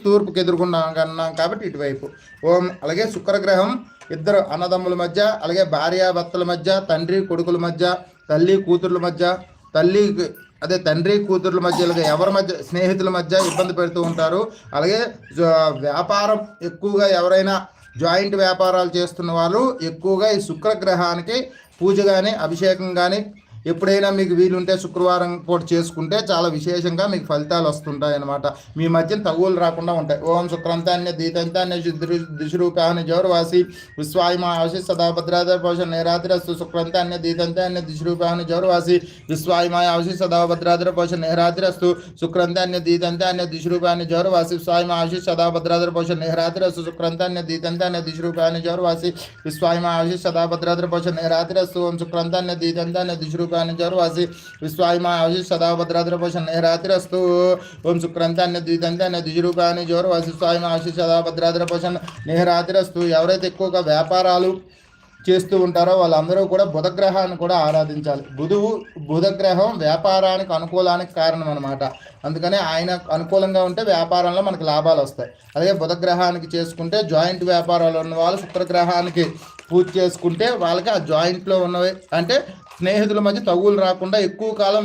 తూర్పుకి ఎదుర్కొన్నాం కాబట్టి ఇటువైపు ఓం. అలాగే శుక్రగ్రహం ఇద్దరు అన్నదమ్ముల మధ్య, అలాగే భార్యాభర్తల మధ్య, తండ్రి కొడుకుల మధ్య, తల్లి కూతుర్ల మధ్య, తండ్రి కూతుర్ల మధ్య, ఇలాగ ఎవరి మధ్య స్నేహితుల మధ్య ఇబ్బంది పెడుతూ ఉంటారు. అలాగే వ్యాపారం ఎక్కువగా ఎవరైనా జాయింట్ వ్యాపారాలు చేస్తున్న వాళ్ళు ఎక్కువగా ఈ శుక్రగ్రహానికి పూజ కానీ అభిషేకం కానీ ఎప్పుడైనా మీకు వీలుంటే శుక్రవారం పూట చేసుకుంటే చాలా విశేషంగా మీకు ఫలితాలు వస్తుంటాయి అన్నమాట. మీ మధ్య తగువులు రాకుండా ఉంటాయి. ఓం శుక్రంతాన్య దీతంతాన్య దిశరూపాన్ని జౌరవాసి విశ్వాయుమా ఆశి సదా భద్రాధర పోషణ నేరాతిరస్తు. శుక్రంతాన్య దీతంతాన్య దిశరూపాన్ని జౌరవాసి విశ్వాయుమా ఆశి సదా భద్రాధర పోషణ నేరాతిరస్తు. శుక్రంతాన్య దీతంతాన్య దిశరూపాన్ని జౌరవాసి విశ్వాయుమా ఆశి సదా భద్రాధర పోషణ నేరాతిరస్తు. శుక్రంతాన్య దీతంతాన్య దిశరూపాన్ని జౌరవాసి విశ్వాయుమా ఆశి సదా భద్రాధర పోషణ నేరాతిరస్తు. ఓం శుక్రంతాన్య దీతంతాన్య దిశరూపాన్ని జౌరవాసి విశ్వాయుమా ఆశి సదా భద్రాధర పోషణ నేరాతిరస్తు. ఓం శుక్రంతాన్య ద్వితంతాన్య ద్విజరూపాన్ని జౌరవాసి విశ్వాయుమా ఆశి సదా భద్రాధర పోషణ నేరాతిరస్తు. ఎవరైతే ఎక్కువగా వ్యాపారాలు చేస్తూ ఉంటారో వాళ్ళందరూ కూడా బుధగ్రహాన్ని కూడా ఆరాధించాలి. బుధగ్రహం వ్యాపారానికి అనుకూలానికి కారణం అనమాట. అందుకని ఆయన అనుకూలంగా ఉంటే వ్యాపారంలో మనకు లాభాలు వస్తాయి. అలాగే బుధగ్రహానికి చేసుకుంటే జాయింట్ వ్యాపారాలు ఉన్న వాళ్ళు శుక్రగ్రహానికి పూజ చేసుకుంటే వాళ్ళకి ఆ జాయింట్లో ఉన్నవి అంటే స్నేహితుల మధ్య తగులు రాకుండా ఎక్కువ కాలం